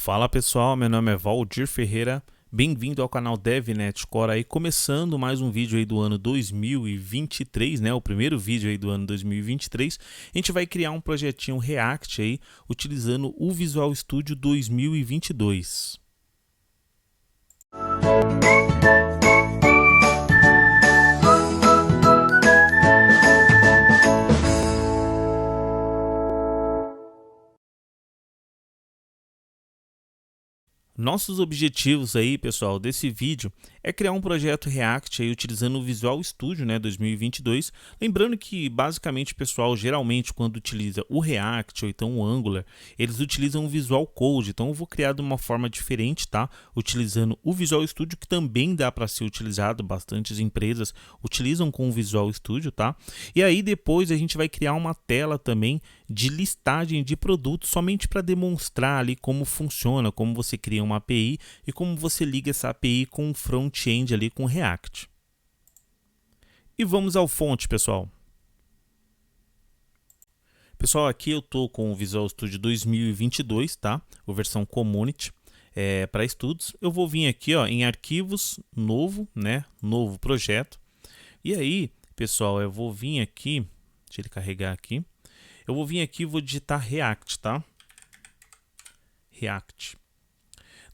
Fala pessoal, meu nome é Valdir Ferreira, bem-vindo ao canal DevNet Core aí, começando mais um vídeo aí do ano 2023, né, o primeiro vídeo aí do ano 2023, a gente vai criar um projetinho React aí, utilizando o Visual Studio 2022. Nossos objetivos aí, pessoal, desse vídeo é criar um projeto React aí utilizando o Visual Studio, né, 2022. Lembrando que basicamente, pessoal, geralmente quando utiliza o React ou então o Angular, eles utilizam o Visual Code. Então eu vou criar de uma forma diferente, tá? Utilizando o Visual Studio, que também dá para ser utilizado, bastantes empresas utilizam com o Visual Studio, tá? E aí depois a gente vai criar uma tela também de listagem de produtos somente para demonstrar ali como funciona, como você cria uma API e como você liga essa API com o front-end ali com React. E vamos ao fonte, pessoal. Pessoal, aqui eu tô com o Visual Studio 2022, tá? A versão Community para estudos. Eu vou vir aqui, ó, em arquivos, novo, né? Novo projeto. E aí, pessoal, eu vou vir aqui, deixa ele carregar aqui. Eu vou vir aqui e vou digitar React, tá? React.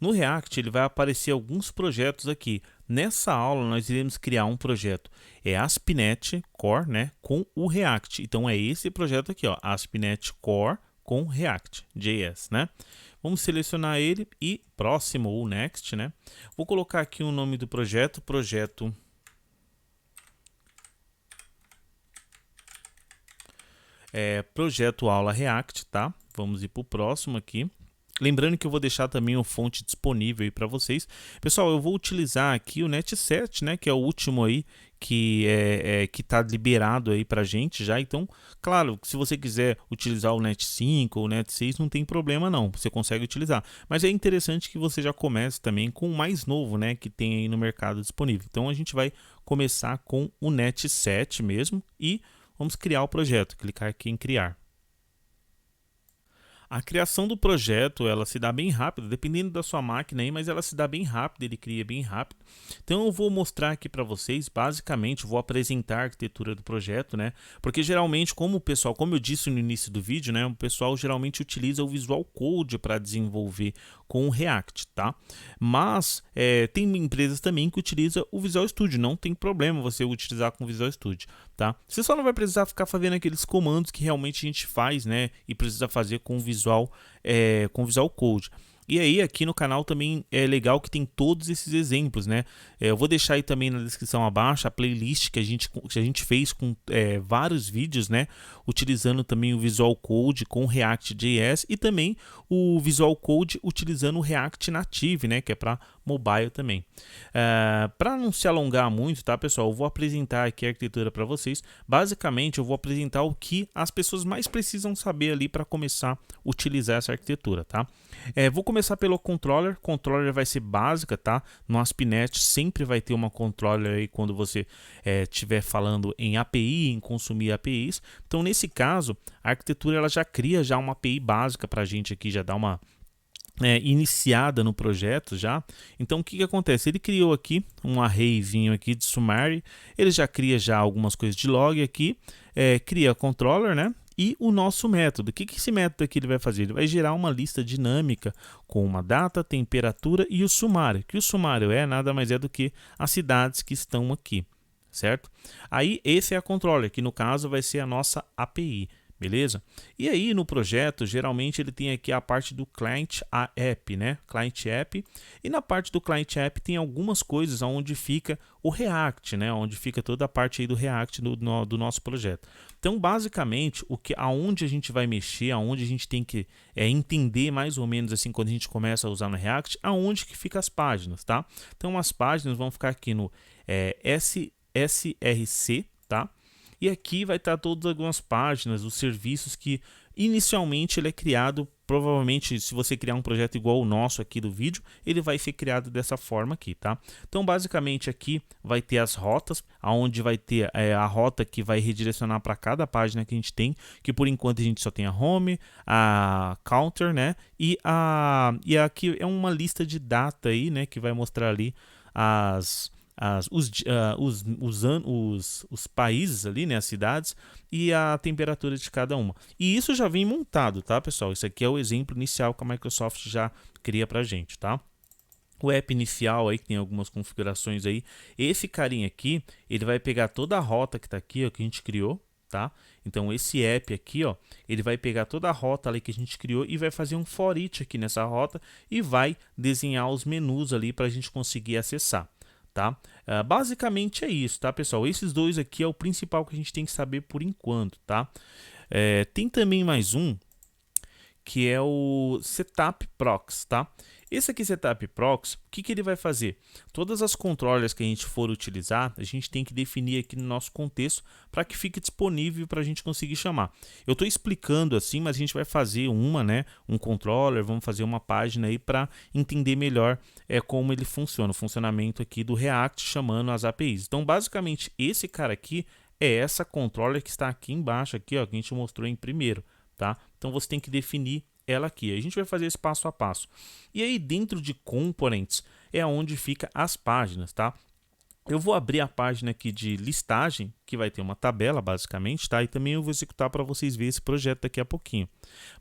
No React ele vai aparecer alguns projetos aqui. Nessa aula nós iremos criar um projeto, ASP.NET Core, né, com o React. Então é esse projeto aqui, ó, ASP.NET Core com React.js, né? Vamos selecionar ele e próximo ou next, né? Vou colocar aqui o nome do projeto, projeto projeto aula React, tá? Vamos ir para o próximo aqui. Lembrando que eu vou deixar também o fonte disponível aí para vocês. Pessoal, eu vou utilizar aqui o Net7, né, que é o último aí que está liberado aí para gente já. Então, claro, se você quiser utilizar o Net5 ou o Net6, não tem problema não, você consegue utilizar. Mas é interessante que você já comece também com o mais novo, né, que tem aí no mercado disponível. Então, a gente vai começar com o Net7 mesmo e vamos criar o projeto. Clicar aqui em criar. A criação do projeto, ela se dá bem rápido, dependendo da sua máquina aí, mas ela se dá bem rápido, ele cria bem rápido. Então eu vou mostrar aqui para vocês, basicamente, vou apresentar a arquitetura do projeto, né? Porque geralmente, como o pessoal, como eu disse no início do vídeo, né, o pessoal geralmente utiliza o Visual Code para desenvolver com o React, tá? Mas tem empresas também que utilizam o Visual Studio, não tem problema você utilizar com o Visual Studio, tá? Você só não vai precisar ficar fazendo aqueles comandos que realmente a gente faz, né? E precisa fazer com o Visual Code. E aí aqui no canal também é legal que tem todos esses exemplos, né? Eu vou deixar aí também na descrição abaixo a playlist que a gente fez com vários vídeos, né? Utilizando também o Visual Code com React.js e também o Visual Code utilizando o React Native, né? Que é para mobile também. Para não se alongar muito, tá, pessoal? Eu vou apresentar aqui a arquitetura para vocês. Basicamente, eu vou apresentar o que as pessoas mais precisam saber ali para começar a utilizar essa arquitetura, tá? Vou começar pelo controller. Controller vai ser básica, tá? No ASP.NET sempre vai ter uma controller aí quando você estiver falando em API, em consumir APIs. Então, nesse caso, a arquitetura ela já cria já uma API básica para a gente aqui, já dá uma iniciada no projeto já. Então o que acontece? Ele criou aqui um arrayzinho aqui de summary, ele já cria já algumas coisas de log aqui, cria controller, né? E o nosso método, o que esse método aqui ele vai fazer? Ele vai gerar uma lista dinâmica com uma data, temperatura e o sumário, que o sumário nada mais é do que as cidades que estão aqui, certo? Aí esse é a controller, que no caso vai ser a nossa API. Beleza? E aí no projeto, geralmente ele tem aqui a parte do Client App, né? Client App. E na parte do Client App tem algumas coisas onde fica o React, né? Onde fica toda a parte aí do React do nosso projeto. Então, basicamente, aonde a gente vai mexer, aonde a gente tem que entender mais ou menos assim quando a gente começa a usar no React, aonde que fica as páginas, tá? Então, as páginas vão ficar aqui no SRC, tá? E aqui vai estar todas algumas páginas, os serviços que Inicialmente ele é criado, provavelmente se você criar um projeto igual o nosso aqui do vídeo, ele vai ser criado dessa forma aqui, tá? Então basicamente aqui vai ter as rotas, aonde vai ter a rota que vai redirecionar para cada página que a gente tem, que por enquanto a gente só tem a home, a counter, né? E aqui é uma lista de data aí, né? Que vai mostrar ali os países ali, né, as cidades e a temperatura de cada uma. E isso já vem montado, tá, pessoal? Isso aqui é o exemplo inicial que a Microsoft já cria pra gente, tá? O app inicial aí, que tem algumas configurações aí, esse carinha aqui, ele vai pegar toda a rota que tá aqui, ó, que a gente criou, tá? Então esse app aqui, ó, ele vai pegar toda a rota ali que a gente criou e vai fazer um for each aqui nessa rota e vai desenhar os menus ali para a gente conseguir acessar. Tá? Basicamente é isso, tá, pessoal? Esses dois aqui é o principal que a gente tem que saber por enquanto, tá? Tem também mais um que é o Setup Prox, tá? Esse aqui, Setup Prox, o que ele vai fazer? Todas as controllers que a gente for utilizar, a gente tem que definir aqui no nosso contexto para que fique disponível para a gente conseguir chamar. Eu estou explicando assim, mas a gente vai fazer um controller, vamos fazer uma página aí para entender melhor como ele funciona, o funcionamento aqui do React chamando as APIs. Então, basicamente, esse cara aqui é essa controller que está aqui embaixo, aqui, ó, que a gente mostrou em primeiro, tá? Então, você tem que definir ela aqui. A gente vai fazer esse passo a passo. E aí dentro de components é onde fica as páginas, tá? Eu vou abrir a página aqui de listagem, que vai ter uma tabela basicamente, tá? E também eu vou executar para vocês verem esse projeto daqui a pouquinho.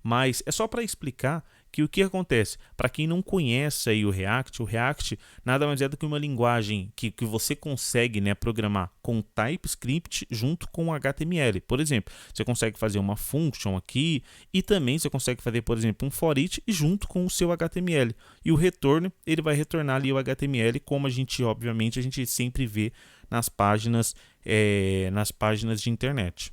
Mas é só para explicar que o que acontece? Para quem não conhece aí o React nada mais é do que uma linguagem que você consegue, né, programar com TypeScript junto com HTML. Por exemplo, você consegue fazer uma function aqui e também você consegue fazer, por exemplo, um for each junto com o seu HTML. E o retorno, ele vai retornar ali o HTML, como obviamente, a gente sempre vê nas páginas de internet.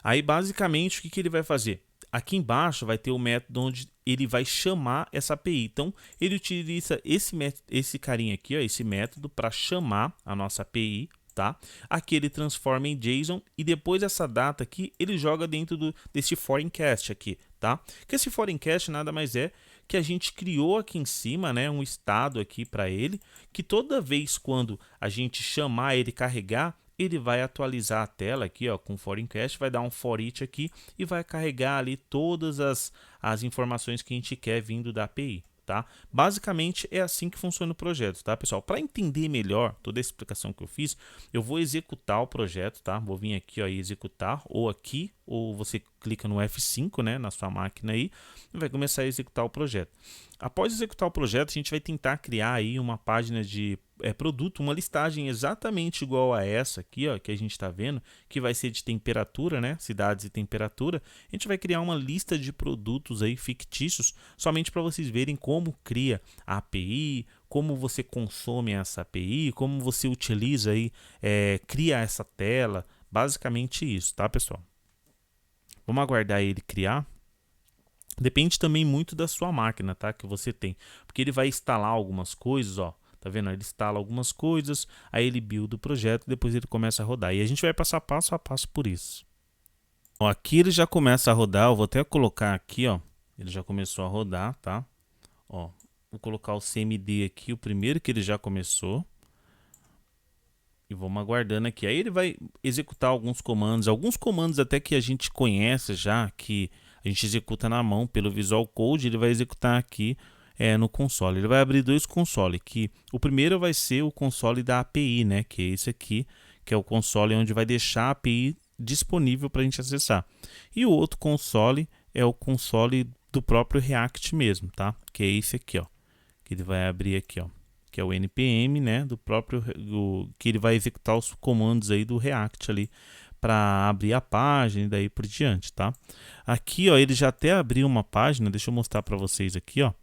Aí, basicamente, o que ele vai fazer? Aqui embaixo vai ter o método onde ele vai chamar essa API. Então, ele utiliza esse carinha aqui, ó, esse método, para chamar a nossa API, tá? Aqui ele transforma em JSON e depois dessa data aqui, ele joga dentro desse foreign cast aqui, tá? Que esse foreign cast nada mais é que a gente criou aqui em cima, né, um estado aqui para ele, que toda vez quando a gente chamar ele carregar, ele vai atualizar a tela aqui, ó, com foreign cast, vai dar um for each aqui e vai carregar ali todas as informações que a gente quer vindo da API. Tá? Basicamente é assim que funciona o projeto, tá, pessoal? Para entender melhor toda a explicação que eu fiz, eu vou executar o projeto, tá? Vou vir aqui, ó, e executar, ou você clica no F5, né, na sua máquina aí, e vai começar a executar o projeto. Após executar o projeto, a gente vai tentar criar aí uma página de produto, uma listagem exatamente igual a essa aqui, ó, que a gente está vendo, que vai ser de temperatura, né, cidades e temperatura. A gente vai criar uma lista de produtos aí fictícios, somente para vocês verem como cria a API, como você consome essa API, como você utiliza aí, cria essa tela, basicamente isso, tá, pessoal? Vamos aguardar ele criar. Depende também muito da sua máquina, tá? Que você tem. Porque ele vai instalar algumas coisas, ó. Tá vendo? Ele instala algumas coisas, aí ele build o projeto, depois ele começa a rodar. E a gente vai passar passo a passo por isso. Ó, aqui ele já começa a rodar, eu vou até colocar aqui, ó. Ele já começou a rodar, tá? Ó, vou colocar o CMD aqui, o primeiro que ele já começou. E vamos aguardando aqui. Aí ele vai executar alguns comandos até que a gente conhece já, que a gente executa na mão pelo Visual Code. Ele vai executar aqui no console. Ele vai abrir dois consoles, que o primeiro vai ser o console da API, né? Que é esse aqui, que é o console onde vai deixar a API disponível para a gente acessar. E o outro console é o console do próprio React mesmo, tá? Que é esse aqui, ó. Que ele vai abrir aqui, ó. Que é o npm, né, que ele vai executar os comandos aí do React ali para abrir a página e daí por diante, tá? Aqui, ó, ele já até abriu uma página, deixa eu mostrar para vocês aqui, ó.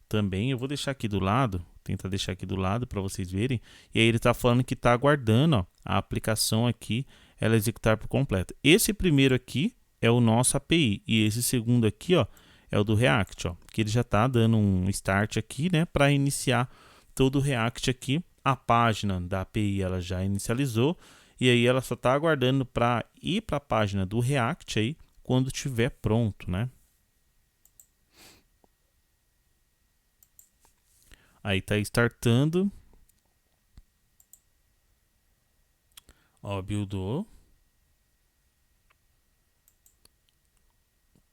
Também eu vou deixar aqui do lado, tentar deixar aqui do lado para vocês verem. E aí ele está falando que está aguardando, ó, a aplicação aqui, ela executar por completo. Esse primeiro aqui é o nosso API e esse segundo aqui, ó, é o do React, ó, que ele já está dando um start aqui, né, para iniciar todo o React aqui. A página da API ela já inicializou e aí ela só está aguardando para ir para a página do React aí quando estiver pronto, né? Aí tá startando. Ó, buildou.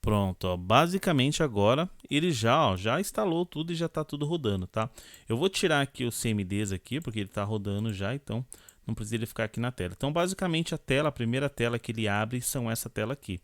Pronto, ó. Basicamente agora ele já instalou tudo e já está tudo rodando, tá? Eu vou tirar aqui o CMDs aqui, porque ele está rodando já, então não precisa ele ficar aqui na tela. Então basicamente a primeira tela que ele abre são essa tela aqui.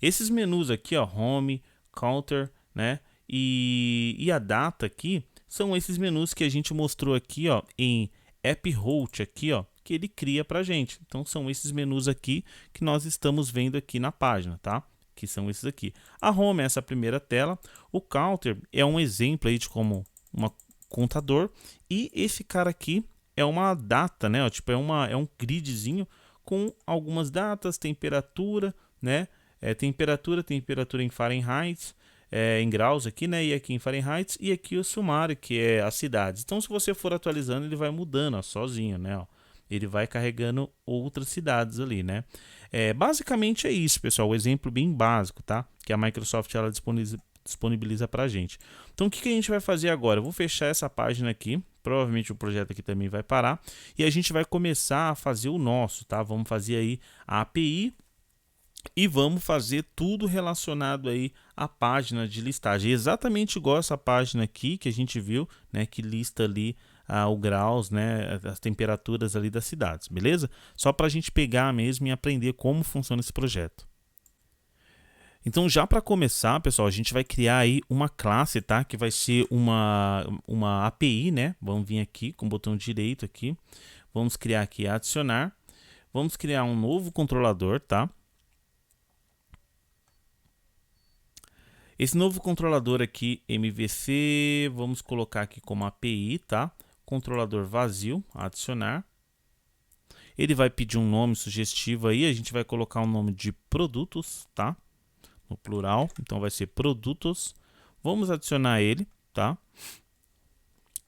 Esses menus aqui, ó, Home, Counter, né? E a data aqui são esses menus que a gente mostrou aqui, ó, em AppHost aqui, ó, que ele cria pra gente. Então são esses menus aqui que nós estamos vendo aqui na página, tá? Que são esses aqui. A Home é essa primeira tela, o Counter é um exemplo aí de como um contador, e esse cara aqui é uma data, né? Ó, tipo, é um gridzinho com algumas datas, temperatura, né? Temperatura em Fahrenheit, em graus aqui, né? E aqui em Fahrenheit, e aqui o sumário, que é as cidades. Então, se você for atualizando, ele vai mudando, ó, sozinho, né? Ó. Ele vai carregando outras cidades ali, né? Basicamente é isso, pessoal. O exemplo bem básico, tá? Que a Microsoft ela disponibiliza para a gente. Então, o que a gente vai fazer agora? Eu vou fechar essa página aqui. Provavelmente o projeto aqui também vai parar. E a gente vai começar a fazer o nosso, tá? Vamos fazer aí a API e vamos fazer tudo relacionado aí à página de listagem. Exatamente igual essa página aqui que a gente viu, né? Que lista ali o graus, né, as temperaturas ali das cidades, beleza? Só para a gente pegar mesmo e aprender como funciona esse projeto. Então, já para começar, pessoal, a gente vai criar aí uma classe, tá? Que vai ser uma API, né? Vamos vir aqui com o botão direito aqui. Vamos criar aqui adicionar. Vamos criar um novo controlador, tá? Esse novo controlador aqui, MVC, vamos colocar aqui como API, tá? Controlador vazio, adicionar. Ele vai pedir um nome sugestivo aí, a gente vai colocar o nome de produtos, tá? No plural, então vai ser produtos. Vamos adicionar ele, tá?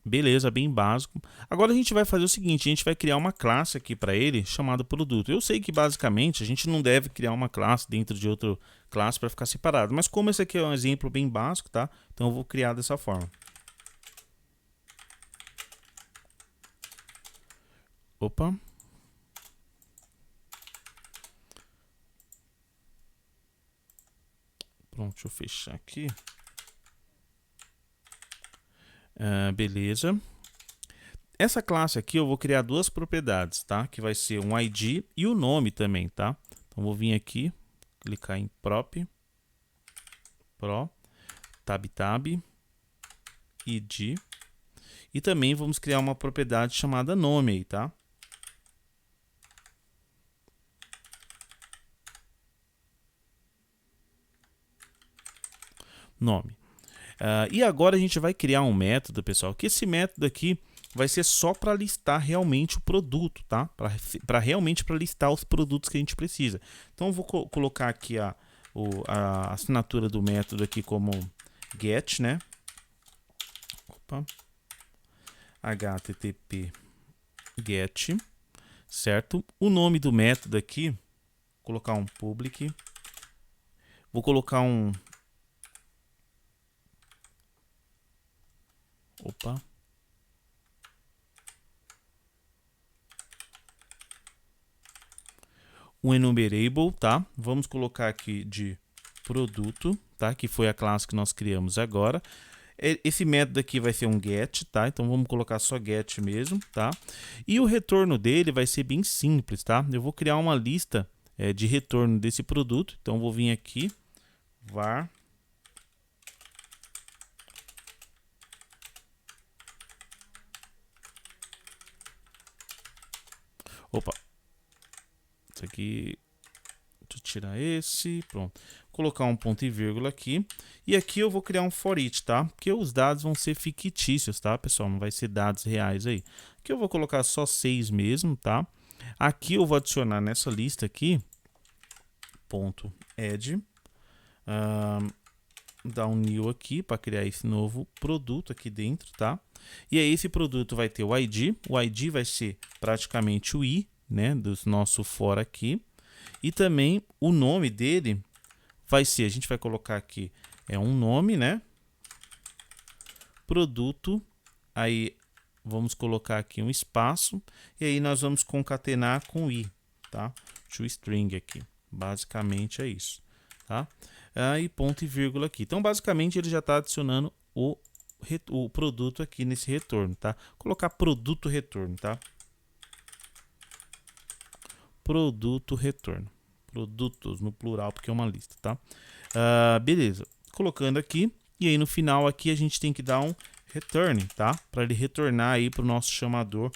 Beleza, bem básico. Agora a gente vai fazer o seguinte, a gente vai criar uma classe aqui para ele chamada produto. Eu sei que basicamente a gente não deve criar uma classe dentro de outra classe para ficar separado, mas como esse aqui é um exemplo bem básico, tá? Então eu vou criar dessa forma. Opa. Pronto, deixa eu fechar aqui. Beleza. Essa classe aqui eu vou criar duas propriedades, tá? Que vai ser um ID e o nome também, tá? Então vou vir aqui, clicar em prop, tab, id. E também vamos criar uma propriedade chamada nome aí, tá? Nome. E agora a gente vai criar um método, pessoal, que esse método aqui vai ser só para listar realmente o produto, tá? Para realmente para listar os produtos que a gente precisa. Então eu vou colocar aqui a assinatura do método aqui como get, né? Opa. HTTP get, certo? O nome do método aqui, vou colocar um public. Vou colocar um um enumerable, tá? Vamos colocar aqui de produto, tá? Que foi a classe que nós criamos agora. Esse método aqui vai ser um get, tá? Então vamos colocar só get mesmo, tá? E o retorno dele vai ser bem simples, tá? Eu vou criar uma lista de retorno desse produto. Então vou vir aqui, var isso aqui, deixa eu tirar esse, pronto. Colocar um ponto e vírgula aqui. E aqui eu vou criar um for each, tá? Porque os dados vão ser fictícios, tá, pessoal? Não vai ser dados reais aí. Aqui eu vou colocar só 6 mesmo, tá? Aqui eu vou adicionar nessa lista aqui, ponto add, dar um new aqui para criar esse novo produto aqui dentro, tá? E aí esse produto vai ter o ID vai ser praticamente o i, né, do nosso for aqui, e também o nome dele vai ser, a gente vai colocar aqui um nome, né? Produto, aí vamos colocar aqui um espaço e aí nós vamos concatenar com i, tá? ToString aqui, basicamente é isso, tá? Aí ponto e vírgula aqui. Então basicamente ele já está adicionando o produto aqui nesse retorno, tá? Vou colocar produto retorno, tá? Produto retorno, produtos no plural porque é uma lista, tá? Beleza, colocando aqui e aí no final aqui a gente tem que dar um return, tá? Para ele retornar aí para o nosso chamador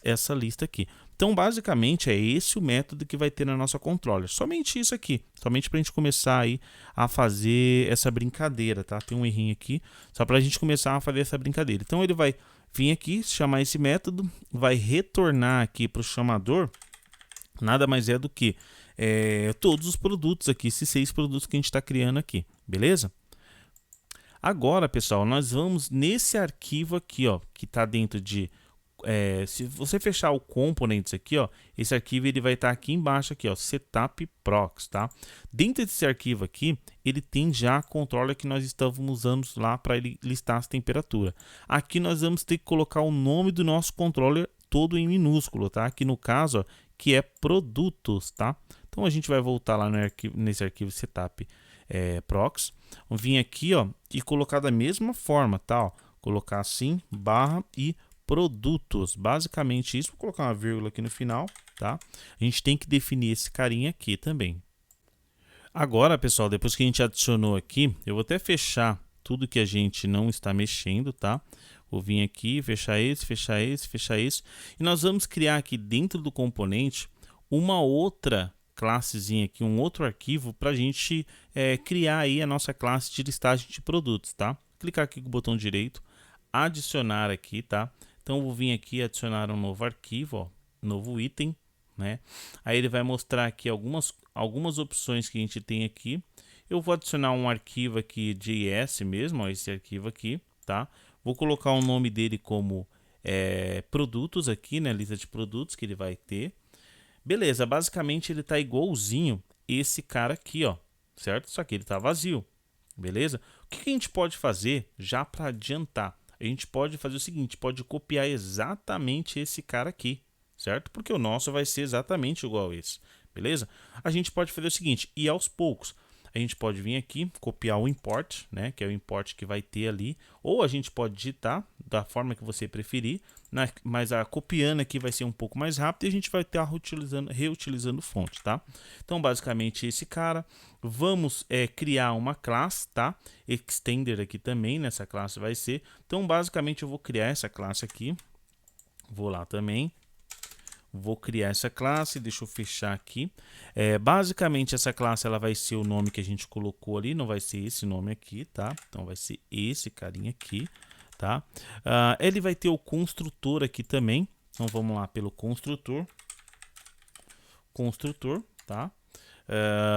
essa lista aqui. Então, basicamente, é esse o método que vai ter na nossa controller. Somente isso aqui, somente para a gente começar aí a fazer essa brincadeira, tá? Tem um errinho aqui, só para a gente começar a fazer essa brincadeira. Então, ele vai vir aqui, chamar esse método, vai retornar aqui para o chamador, nada mais é do que todos os produtos aqui, esses 6 produtos que a gente está criando aqui, beleza? Agora, pessoal, nós vamos nesse arquivo aqui, ó, que está dentro de... se você fechar o components aqui, ó, esse arquivo ele vai estar aqui embaixo, aqui, ó, setup procs, tá? Dentro desse arquivo aqui, ele tem já a controller que nós estávamos usando lá para ele listar as temperaturas. Aqui nós vamos ter que colocar o nome do nosso controller todo em minúsculo, tá? Aqui no caso, ó, que é produtos, tá? Então a gente vai voltar lá no arquivo, nesse arquivo setup procs, vamos vir aqui, ó, e colocar da mesma forma, tá? Ó, colocar assim, barra e produtos, basicamente isso. Vou colocar uma vírgula aqui no final, tá? A gente tem que definir esse carinha aqui também. Agora, pessoal, depois que a gente adicionou aqui, eu vou até fechar tudo que a gente não está mexendo, tá? Vou vir aqui, fechar esse, fechar esse, fechar esse, e nós vamos criar aqui dentro do componente uma outra classezinha aqui, um outro arquivo para a gente criar aí a nossa classe de listagem de produtos, tá? Clicar aqui com o botão direito, adicionar aqui, tá? Então eu vou vir aqui adicionar um novo arquivo, ó, novo item, né? Aí ele vai mostrar aqui algumas opções que a gente tem aqui. Eu vou adicionar um arquivo aqui JS mesmo, ó, esse arquivo aqui, tá? Vou colocar o nome dele como produtos aqui, né? Lista de produtos que ele vai ter. Beleza, basicamente ele tá igualzinho esse cara aqui, ó, certo? Só que ele tá vazio, beleza? O que a gente pode fazer já para adiantar? A gente pode fazer o seguinte, pode copiar exatamente esse cara aqui, certo? Porque o nosso vai ser exatamente igual a esse, beleza? A gente pode fazer o seguinte, e aos poucos, a gente pode vir aqui, copiar o import, né? Que é o import que vai ter ali, ou a gente pode digitar da forma que você preferir, né? Mas copiando aqui vai ser um pouco mais rápido e a gente vai estar reutilizando fonte, tá? Então, basicamente, esse cara, vamos criar uma classe, tá? Extender aqui também, nessa classe vai ser. Então, basicamente, eu vou criar essa classe aqui, vou lá também. Vou criar essa classe, deixa eu fechar aqui. Basicamente essa classe ela vai ser o nome que a gente colocou ali, não vai ser esse nome aqui, tá? Então vai ser esse carinha aqui, tá? Ele vai ter o construtor aqui também, então vamos lá pelo construtor, tá?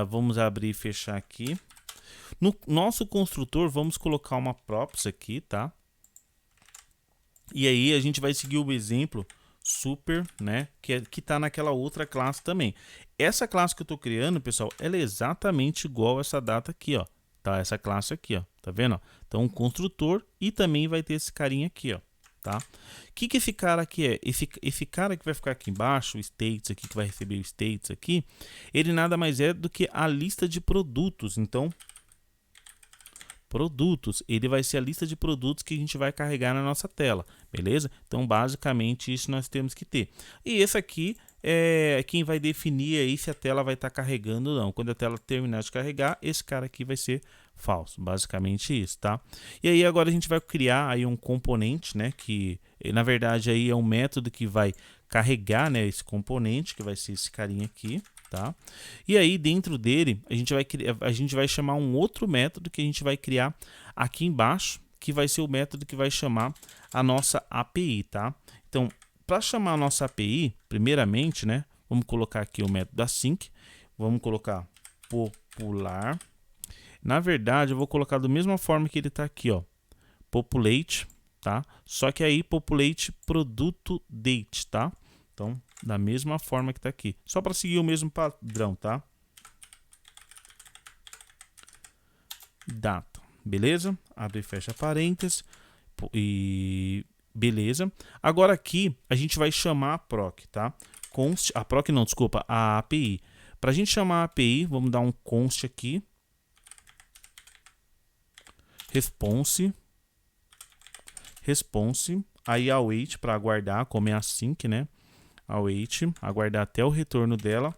Vamos abrir e fechar aqui. No nosso construtor vamos colocar uma props aqui, tá? E aí a gente vai seguir o exemplo super, né, que tá naquela outra classe também. Essa classe que eu tô criando, pessoal, ela é exatamente igual a essa data aqui, ó, tá? Essa classe aqui, ó, tá vendo? Ó? Então, um construtor e também vai ter esse carinha aqui, ó, tá? O que esse cara aqui é? Esse cara que vai ficar aqui embaixo, o states aqui, que vai receber o states aqui, ele nada mais é do que a lista de produtos. Então, produtos, ele vai ser a lista de produtos que a gente vai carregar na nossa tela, beleza? Então, basicamente, isso nós temos que ter. E esse aqui é quem vai definir aí se a tela vai estar carregando ou não. Quando a tela terminar de carregar, esse cara aqui vai ser falso, basicamente isso, tá? E aí agora a gente vai criar aí um componente, né, que na verdade aí é um método que vai carregar, né, esse componente, que vai ser esse carinha aqui. Tá? E aí dentro dele a gente vai chamar um outro método que a gente vai criar aqui embaixo, que vai ser o método que vai chamar a nossa API, tá? Então, para chamar a nossa API, primeiramente, né, vamos colocar aqui o método async, vamos colocar popular. Na verdade, eu vou colocar da mesma forma que ele está aqui, ó, populate, tá? Só que aí populate produto date, tá? Então, da mesma forma que está aqui. Só para seguir o mesmo padrão, tá? data, beleza? Abre e fecha parênteses e beleza. Agora aqui a gente vai chamar a proc, tá? Const, a proc não, desculpa, a API. Para a gente chamar a API, vamos dar um const aqui, response, aí await para aguardar, como é async, né? Await, aguardar até o retorno dela.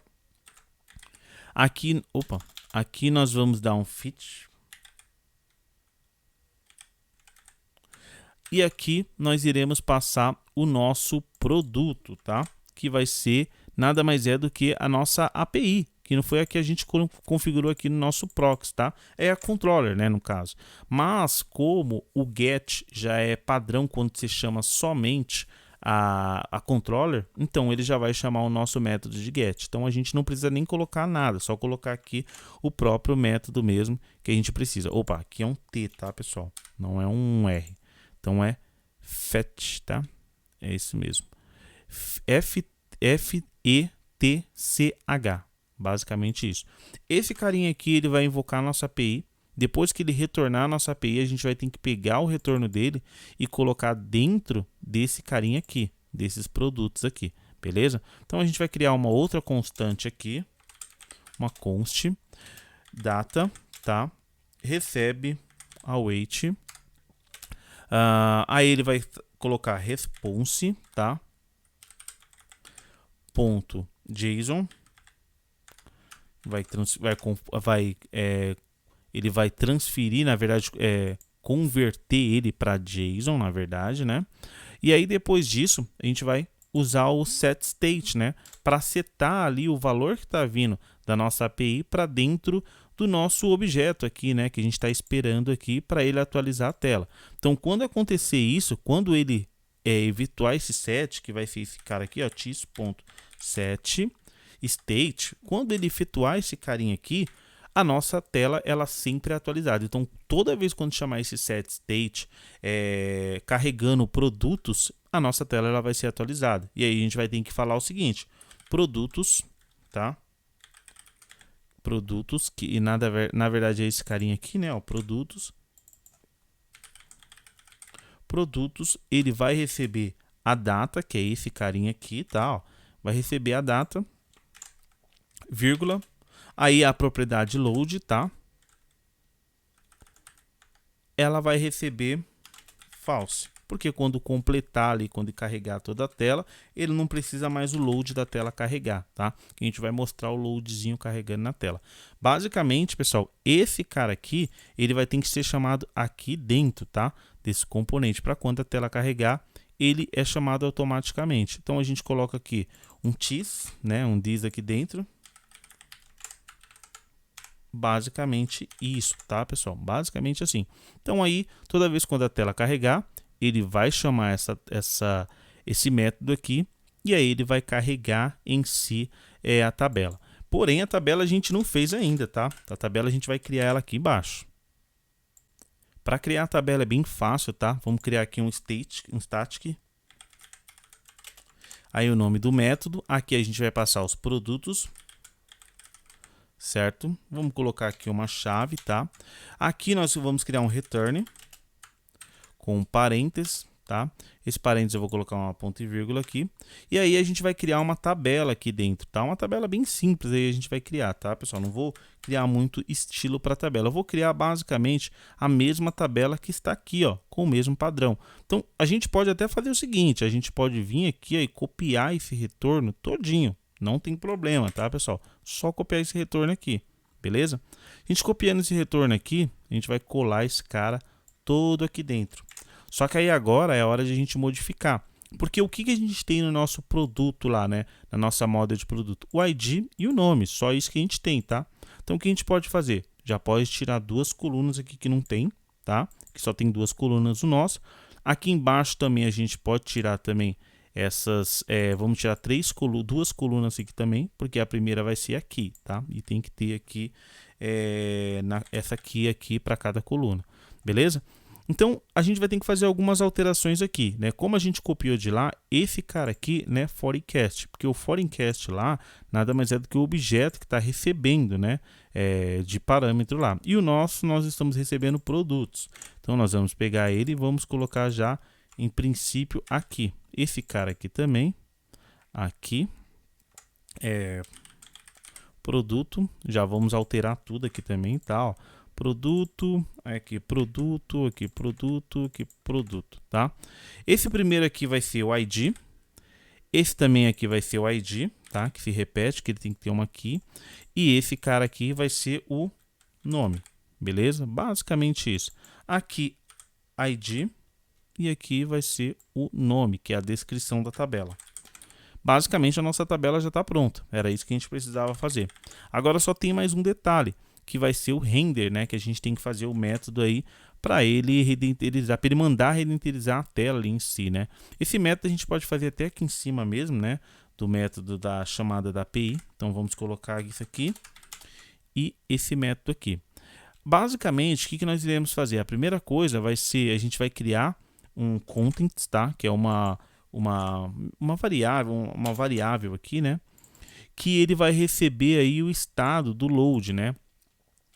Aqui, aqui nós vamos dar um fit. E aqui nós iremos passar o nosso produto, tá? Que vai ser nada mais é do que a nossa API, que não foi a que a gente configurou aqui no nosso proxy, tá? É a controller, né, no caso. Mas como o get já é padrão quando você chama somente a controller, então ele já vai chamar o nosso método de get. Então a gente não precisa nem colocar nada, só colocar aqui o próprio método mesmo que a gente precisa. Opa, aqui é um T, tá, pessoal? Não é um R. Então é fetch, tá? É isso mesmo. F-E-T-C-H. Basicamente isso. Esse carinha aqui, ele vai invocar a nossa API. Depois que ele retornar a nossa API, a gente vai ter que pegar o retorno dele e colocar dentro desse carinha aqui, desses produtos aqui, beleza? Então a gente vai criar uma outra constante aqui, uma const data, tá? Recebe await. Aí ele vai colocar response, tá? Ponto JSON. Ele vai transferir, na verdade, converter ele para JSON, na verdade, né? E aí depois disso a gente vai usar o setState, né? Para setar ali o valor que está vindo da nossa API para dentro do nosso objeto aqui, né? Que a gente está esperando aqui para ele atualizar a tela. Então, quando acontecer isso, quando ele efetuar esse set, que vai ser esse cara aqui, ó, tis.set state, quando ele efetuar esse carinha aqui, a nossa tela ela sempre é atualizada. Então, toda vez quando chamar esse set state carregando produtos, a nossa tela ela vai ser atualizada. E aí a gente vai ter que falar o seguinte: produtos, tá? Produtos, que na verdade é esse carinha aqui, né? Ó, produtos. Produtos, ele vai receber a data, que é esse carinha aqui, tá? Ó, vai receber a data, vírgula. Aí a propriedade load, tá? Ela vai receber false. Porque quando completar ali, quando carregar toda a tela, ele não precisa mais o load da tela carregar, tá? A gente vai mostrar o loadzinho carregando na tela. Basicamente, pessoal, esse cara aqui, ele vai ter que ser chamado aqui dentro, tá? Desse componente, para quando a tela carregar, ele é chamado automaticamente. Então a gente coloca aqui um tis, né? Um this aqui dentro. Basicamente isso, tá, pessoal? Basicamente assim. Então aí, toda vez quando a tela carregar, ele vai chamar esse método aqui e aí ele vai carregar em si a tabela. Porém, a tabela a gente não fez ainda, tá? A tabela a gente vai criar ela aqui embaixo. Para criar a tabela é bem fácil, tá? Vamos criar aqui um static. Aí o nome do método. Aqui a gente vai passar os produtos. Certo? Vamos colocar aqui uma chave, tá? Aqui nós vamos criar um return com parênteses, tá? Esse parênteses eu vou colocar uma ponto e vírgula aqui. E aí a gente vai criar uma tabela aqui dentro, tá? Uma tabela bem simples aí a gente vai criar, tá, pessoal? Não vou criar muito estilo para tabela. Eu vou criar basicamente a mesma tabela que está aqui, ó, com o mesmo padrão. Então, a gente pode até fazer o seguinte, a gente pode vir aqui ó, e copiar esse retorno todinho. Não tem problema, tá, pessoal? Só copiar esse retorno aqui, beleza? A gente copiando esse retorno aqui, a gente vai colar esse cara todo aqui dentro. Só que aí agora é a hora de a gente modificar. Porque o que a gente tem no nosso produto lá, né? Na nossa moda de produto? O ID e o nome, só isso que a gente tem, tá? Então o que a gente pode fazer? Já pode tirar duas colunas aqui que não tem, tá? Que só tem duas colunas o nosso. Aqui embaixo também a gente pode tirar também essas, vamos tirar duas colunas aqui também, porque a primeira vai ser aqui, tá? E tem que ter aqui, essa aqui para cada coluna, beleza? Então, a gente vai ter que fazer algumas alterações aqui, né? Como a gente copiou de lá, esse cara aqui, né, foreignCast, porque o foreignCast lá nada mais é do que o objeto que está recebendo, né, de parâmetro lá. E o nosso, nós estamos recebendo produtos. Então, nós vamos pegar ele e vamos colocar já, em princípio, aqui. Esse cara aqui também, aqui, produto, já vamos alterar tudo aqui também, tá, ó. Produto, aqui produto, aqui produto, aqui produto, tá? Esse primeiro aqui vai ser o ID, esse também aqui vai ser o ID, tá? Que se repete, que ele tem que ter uma key, e esse cara aqui vai ser o nome, beleza? Basicamente isso. Aqui ID e aqui vai ser o nome, que é a descrição da tabela. Basicamente a nossa tabela já está pronta, era isso que a gente precisava fazer. Agora só tem mais um detalhe, que vai ser o render, né? Que a gente tem que fazer o método aí para ele renderizar, para ele mandar renderizar a tela ali em si, né? Esse método a gente pode fazer até aqui em cima mesmo, né? Do método da chamada da API. Então vamos colocar isso aqui e esse método aqui. Basicamente, o que nós iremos fazer? A primeira coisa vai ser, a gente vai criar um content, tá? Que é uma variável aqui, né? Que ele vai receber aí o estado do load, né?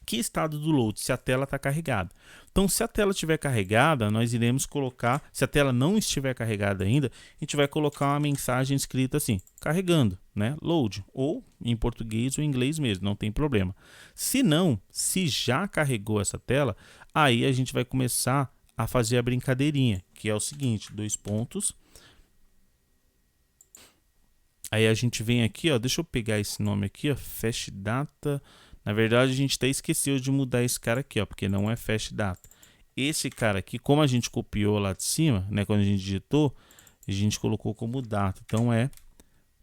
Que estado do load? Se a tela está carregada. Então, se a tela estiver carregada, nós iremos colocar, se a tela não estiver carregada ainda, a gente vai colocar uma mensagem escrita assim, carregando, né? Load, ou em português ou em inglês mesmo, não tem problema. Se não, se já carregou essa tela, aí a gente vai começar a fazer a brincadeirinha, que é o seguinte, dois pontos. Aí a gente vem aqui, ó, deixa eu pegar esse nome aqui, ó, Fast Data. Na verdade, a gente até esqueceu de mudar esse cara aqui, ó, porque não é Fast Data. Esse cara aqui, como a gente copiou lá de cima, né, quando a gente digitou, a gente colocou como data. Então é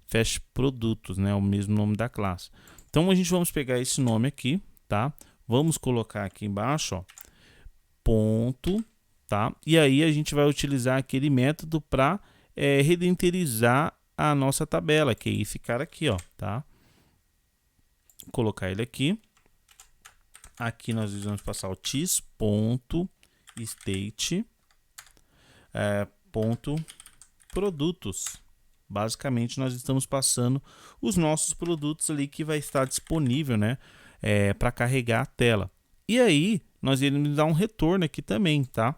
Fast Produtos, né, o mesmo nome da classe. Então a gente vamos pegar esse nome aqui, tá? Vamos colocar aqui embaixo, ó, ponto, tá? E aí a gente vai utilizar aquele método para renderizar a nossa tabela, que é esse cara aqui, ó, tá? Vou colocar ele aqui. Aqui nós vamos passar o tis.state ponto produtos. Basicamente nós estamos passando os nossos produtos ali que vai estar disponível, né, para carregar a tela. E aí nós iremos dar um retorno aqui também, tá?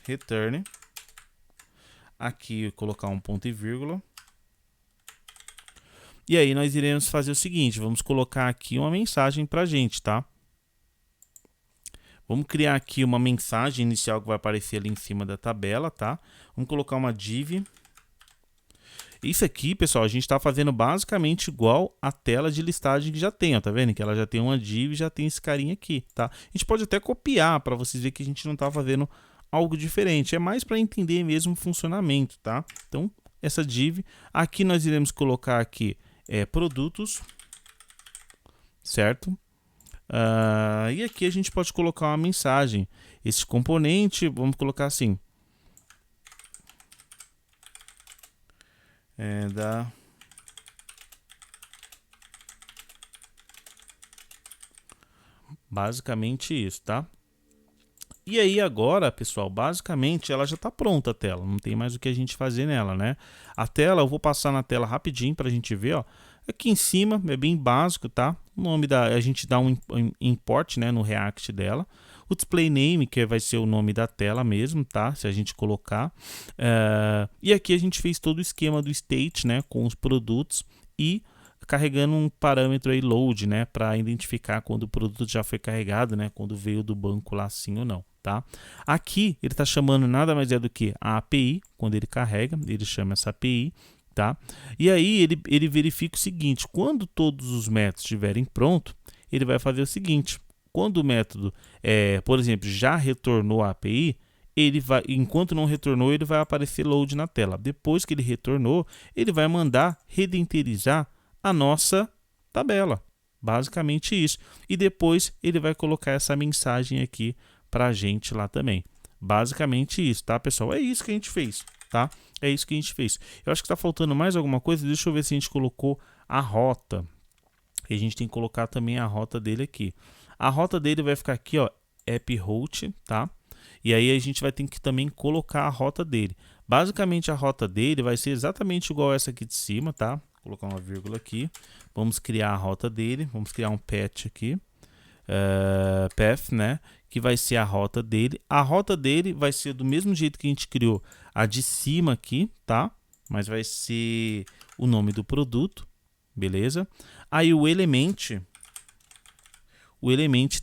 Return. Aqui colocar um ponto e vírgula. E aí nós iremos fazer o seguinte, vamos colocar aqui uma mensagem para a gente, tá? Vamos criar aqui uma mensagem inicial que vai aparecer ali em cima da tabela, tá? Vamos colocar uma div. Isso aqui, pessoal, a gente está fazendo basicamente igual a tela de listagem que já tem, ó, tá vendo? Que ela já tem uma div e já tem esse carinha aqui, tá? A gente pode até copiar para vocês verem que a gente não está fazendo algo diferente. É mais para entender mesmo o funcionamento, tá? Então, essa div. Aqui nós iremos colocar aqui produtos, certo? E aqui a gente pode colocar uma mensagem. Esse componente, vamos colocar assim. Basicamente isso, tá? E aí agora, pessoal, basicamente ela já está pronta a tela, não tem mais o que a gente fazer nela, né? A tela, eu vou passar na tela rapidinho para a gente ver, ó. Aqui em cima é bem básico, tá? O nome a gente dá um import, né, no React dela. O display name, que vai ser o nome da tela mesmo, tá? Se a gente colocar. E aqui a gente fez todo o esquema do state, né, com os produtos e carregando um parâmetro aí load, né, para identificar quando o produto já foi carregado, né, quando veio do banco lá sim ou não, tá? Aqui ele está chamando nada mais é do que a API, quando ele carrega, ele chama essa API, tá? E aí ele verifica o seguinte, quando todos os métodos estiverem prontos, ele vai fazer o seguinte, quando o método, por exemplo, já retornou a API, ele vai, enquanto não retornou, ele vai aparecer load na tela. Depois que ele retornou, ele vai mandar renderizar a nossa tabela, basicamente isso. E depois ele vai colocar essa mensagem aqui para a gente lá também. Basicamente isso, tá, pessoal? É isso que a gente fez, tá? É isso que a gente fez. Eu acho que está faltando mais alguma coisa. Deixa eu ver se a gente colocou a rota. E a gente tem que colocar também a rota dele aqui. A rota dele vai ficar aqui, ó, app route, tá? E aí a gente vai ter que também colocar a rota dele. Basicamente a rota dele vai ser exatamente igual essa aqui de cima, tá? Vou colocar uma vírgula aqui. Vamos criar a rota dele. Vamos criar um path aqui. Path, né? Que vai ser a rota dele. A rota dele vai ser do mesmo jeito que a gente criou a de cima aqui, tá? Mas vai ser o nome do produto, beleza? Aí o element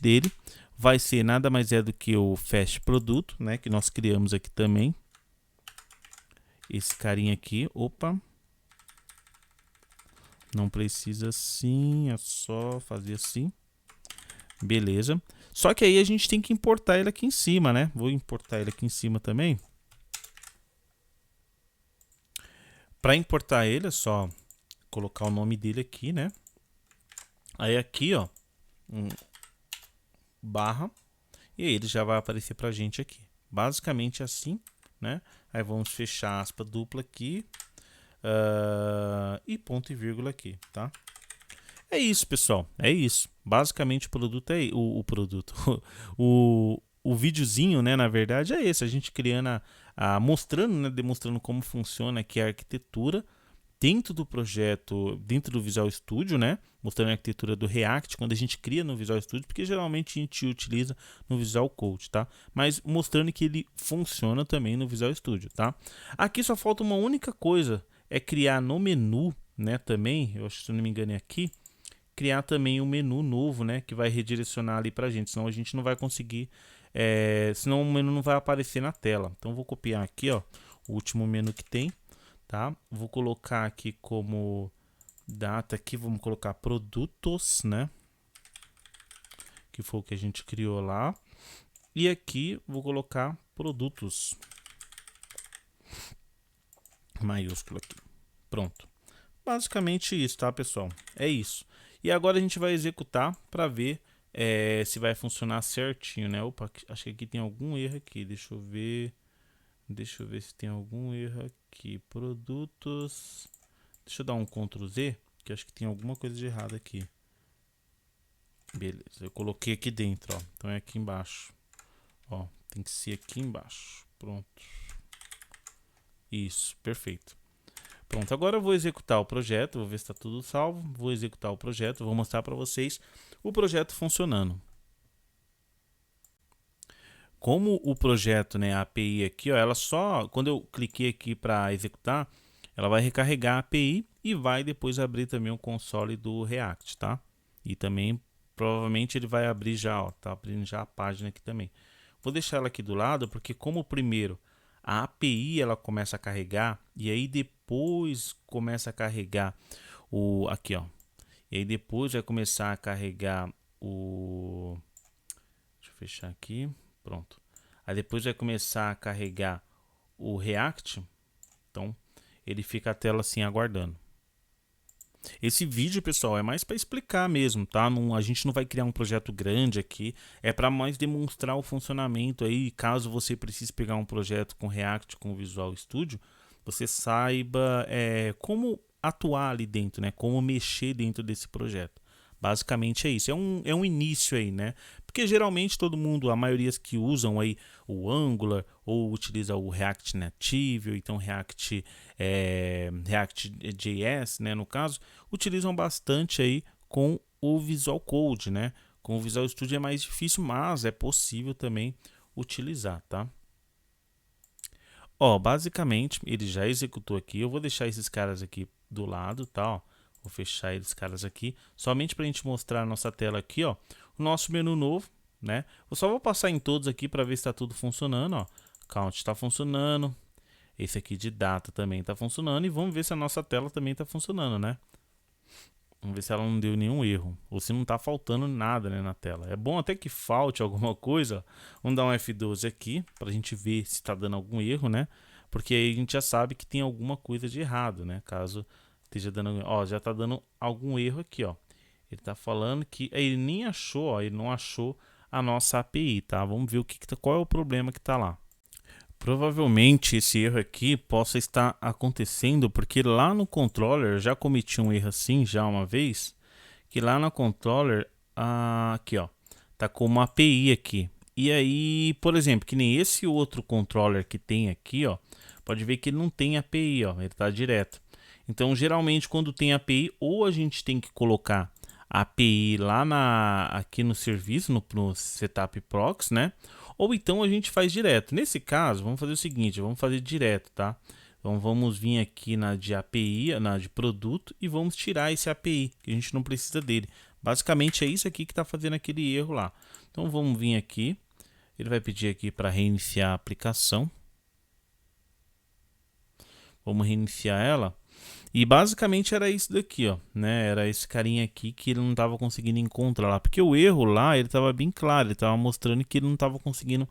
dele vai ser nada mais é do que o fast produto, né? Que nós criamos aqui também. Esse carinha aqui, opa. Não precisa assim, é só fazer assim. Beleza. Só que aí a gente tem que importar ele aqui em cima, né? Vou importar ele aqui em cima também. Para importar ele é só colocar o nome dele aqui, né? Aí aqui, ó, barra, e aí ele já vai aparecer pra gente aqui. Basicamente assim, né? Aí vamos fechar aspa dupla aqui e ponto e vírgula aqui, tá? É isso, pessoal. É isso. Basicamente o produto é o produto. O videozinho, né, na verdade, é esse. A gente criando, mostrando, né, demonstrando como funciona aqui a arquitetura dentro do projeto, dentro do Visual Studio, né? Mostrando a arquitetura do React quando a gente cria no Visual Studio, porque geralmente a gente utiliza no Visual Code, tá? Mas mostrando que ele funciona também no Visual Studio, tá? Aqui só falta uma única coisa, é criar no menu, né, também, eu acho que se eu não me engano é aqui, criar também um menu novo, né, que vai redirecionar ali pra gente, senão a gente não vai conseguir, senão o menu não vai aparecer na tela. Então vou copiar aqui, ó, o último menu que tem, tá? Vou colocar aqui como data aqui, vamos colocar produtos, né? Que foi o que a gente criou lá. E aqui vou colocar produtos. Maiúsculo aqui. Pronto. Basicamente isso, tá, pessoal? É isso. E agora a gente vai executar para ver se vai funcionar certinho, né? Opa, acho que aqui tem algum erro aqui. Deixa eu ver. Deixa eu ver se tem algum erro aqui. Produtos. Deixa eu dar um Ctrl Z, que acho que tem alguma coisa de errado aqui. Beleza, eu coloquei aqui dentro, ó. Então é aqui embaixo. Ó, tem que ser aqui embaixo. Pronto. Isso, perfeito. Pronto, agora eu vou executar o projeto, vou ver se está tudo salvo. Vou executar o projeto, vou mostrar para vocês o projeto funcionando. Como o projeto, né, a API aqui, ó, ela só, quando eu cliquei aqui para executar, ela vai recarregar a API e vai depois abrir também o console do React, tá? E também, provavelmente, ele vai abrir já, ó, tá abrindo já a página aqui também. Vou deixar ela aqui do lado, porque como primeiro a API ela começa a carregar, e aí depois começa a carregar aqui, ó. E aí depois vai começar a carregar deixa eu fechar aqui, pronto. Aí depois vai começar a carregar o React, então ele fica a tela assim aguardando. Esse vídeo, pessoal, é mais para explicar mesmo, tá? A gente não vai criar um projeto grande aqui, é para mais demonstrar o funcionamento aí, caso você precise pegar um projeto com React, com Visual Studio, você saiba como atuar ali dentro, né? Como mexer dentro desse projeto. Basicamente é isso, é um início aí, né? Porque geralmente todo mundo, a maioria que usam aí o Angular ou utiliza o React Native, ou então React.js, né, no caso, utilizam bastante aí com o Visual Code, né? Com o Visual Studio é mais difícil, mas é possível também utilizar, tá? Ó, basicamente ele já executou aqui, eu vou deixar esses caras aqui do lado, tá? Ó. Vou fechar esses caras aqui, somente para a gente mostrar a nossa tela aqui, ó, o nosso menu novo, né? Eu só vou passar em todos aqui para ver se está tudo funcionando, ó. Count está funcionando, esse aqui de data também está funcionando e vamos ver se a nossa tela também está funcionando, né? Vamos ver se ela não deu nenhum erro, ou se não está faltando nada, né, na tela. É bom até que falte alguma coisa. Vamos dar um F12 aqui para a gente ver se está dando algum erro, né? Porque aí a gente já sabe que tem alguma coisa de errado, né? Caso esteja dando, ó, já está dando algum erro aqui, ó. Ele está falando que ele nem achou, ó, ele não achou a nossa API, tá? Vamos ver qual é o problema que está lá. Provavelmente esse erro aqui possa estar acontecendo porque lá no controller eu já cometi um erro assim já uma vez, que lá no controller aqui, ó, tá com uma API aqui E aí, por exemplo, que nem esse outro controller que tem aqui, ó, pode ver que ele não tem API, ó, ele está direto. Então, geralmente, quando tem API, ou a gente tem que colocar a API lá aqui no serviço, no setup proxy, né? Ou então a gente faz direto. Nesse caso, vamos fazer o seguinte, vamos fazer direto, tá? Então vamos vir aqui na de API, na de produto, e vamos tirar esse API, que a gente não precisa dele. Basicamente é isso aqui que está fazendo aquele erro lá. Então vamos vir aqui, ele vai pedir aqui para reiniciar a aplicação. Vamos reiniciar ela. E basicamente era isso daqui, ó, né? Era esse carinha aqui que ele não estava conseguindo encontrar lá. Porque o erro lá, ele estava bem claro, ele estava mostrando que ele não estava conseguindo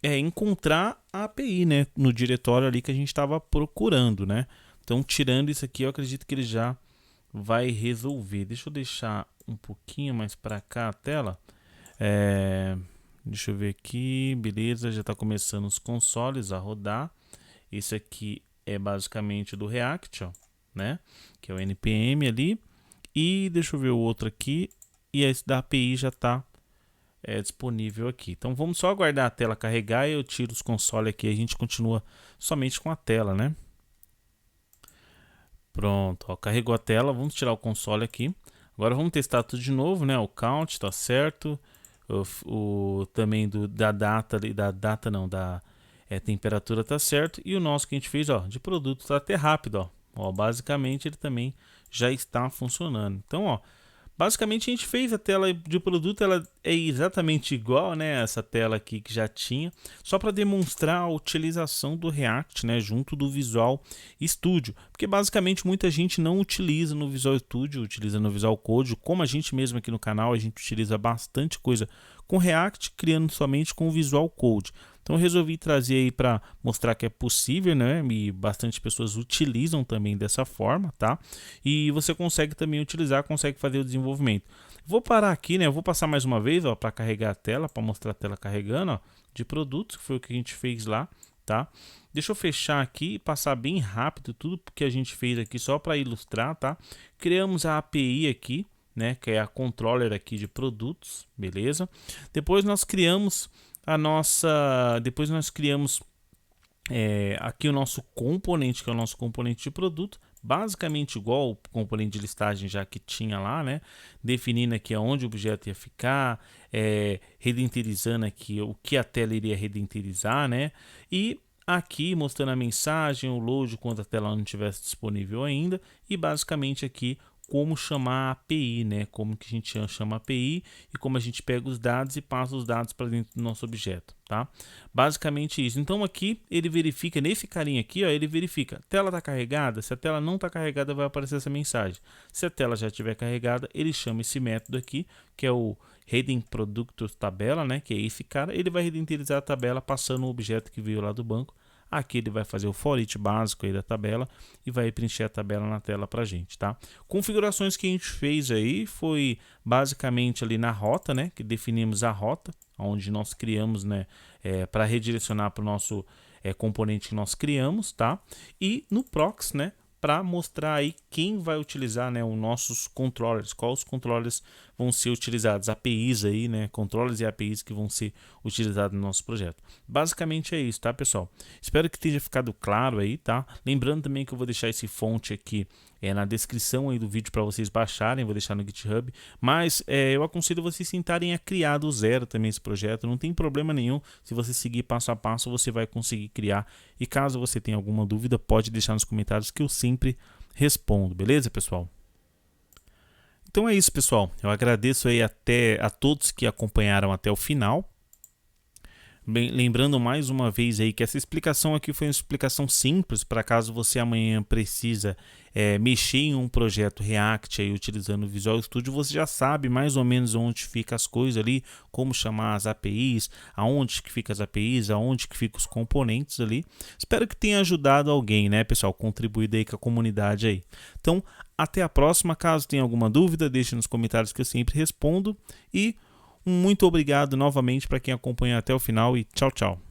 encontrar a API, né? No diretório ali que a gente estava procurando, né? Então, tirando isso aqui, eu acredito que ele já vai resolver. Deixa eu deixar um pouquinho mais para cá a tela. Deixa eu ver aqui, beleza, já está começando os consoles a rodar. Esse aqui é basicamente do React, ó, né? Que é o npm ali. E deixa eu ver o outro aqui. E esse da API já está disponível aqui. Então vamos só aguardar a tela carregar e eu tiro os consoles aqui. A gente continua somente com a tela, né? Pronto, ó, carregou a tela. Vamos tirar o console aqui. Agora vamos testar tudo de novo, né? O count está certo. Também da data ali, da temperatura tá certo, e o nosso que a gente fez, ó, de produto tá até rápido, ó, basicamente ele também já está funcionando. Então, ó, basicamente a gente fez a tela de produto, ela é exatamente igual, né, essa tela aqui que já tinha, só para demonstrar a utilização do React, né, junto do Visual Studio, porque basicamente muita gente não utiliza no Visual Studio, utiliza no Visual Code, como a gente mesmo aqui no canal, a gente utiliza bastante coisa com React, criando somente com o Visual Code. Então eu resolvi trazer aí para mostrar que é possível, né? E bastante pessoas utilizam também dessa forma, tá? E você consegue também utilizar, consegue fazer o desenvolvimento. Vou parar aqui, né? Eu vou passar mais uma vez, ó, para carregar a tela, para mostrar a tela carregando, ó, de produtos, que foi o que a gente fez lá, tá? Deixa eu fechar aqui e passar bem rápido tudo que a gente fez aqui só para ilustrar, tá? Criamos a API aqui, né? Que é a controller aqui de produtos, beleza? Depois nós criamos aqui o nosso componente, que é o nosso componente de produto, basicamente igual o componente de listagem já que tinha lá, né? Definindo aqui onde o objeto ia ficar, redenterizando aqui o que a tela iria redenterizar, né? E aqui mostrando a mensagem, o load quando a tela não estivesse disponível ainda, e basicamente aqui como chamar a API, né? Como que a gente chama a API e como a gente pega os dados e passa os dados para dentro do nosso objeto, tá? Basicamente isso. Então aqui ele verifica, nesse carinha aqui, ó, ele verifica, a tela está carregada? Se a tela não está carregada, vai aparecer essa mensagem. Se a tela já estiver carregada, ele chama esse método aqui, que é o redenProductosTabela, né? Que é esse cara, ele vai redenterizar a tabela passando o objeto que veio lá do banco. Aqui ele vai fazer o for each básico aí da tabela e vai preencher a tabela na tela pra gente, tá? Configurações que a gente fez aí foi basicamente ali na rota, né? Que definimos a rota, onde nós criamos, né? Para redirecionar para o nosso componente que nós criamos, tá? E no proxy, né? Para mostrar aí quem vai utilizar, né, os nossos controllers, quais controllers vão ser utilizados, APIs aí, né, controllers e APIs que vão ser utilizados no nosso projeto. Basicamente é isso, tá, pessoal? Espero que tenha ficado claro aí, tá? Lembrando também que eu vou deixar esse fonte aqui na descrição aí do vídeo para vocês baixarem, vou deixar no GitHub, mas eu aconselho vocês tentarem a criar do zero também esse projeto, não tem problema nenhum, se você seguir passo a passo você vai conseguir criar, e caso você tenha alguma dúvida pode deixar nos comentários que eu sempre respondo, beleza, pessoal? Então é isso, pessoal, eu agradeço aí a todos que acompanharam até o final. Bem, lembrando mais uma vez aí que essa explicação aqui foi uma explicação simples para caso você amanhã precisa mexer em um projeto React aí utilizando o Visual Studio, você já sabe mais ou menos onde fica as coisas ali, como chamar as APIs, aonde que fica as APIs, aonde que fica os componentes ali. Espero que tenha ajudado alguém, né, pessoal, contribuído aí com a comunidade aí. Então, até a próxima, caso tenha alguma dúvida, deixe nos comentários que eu sempre respondo e muito obrigado novamente para quem acompanha até o final e tchau, tchau.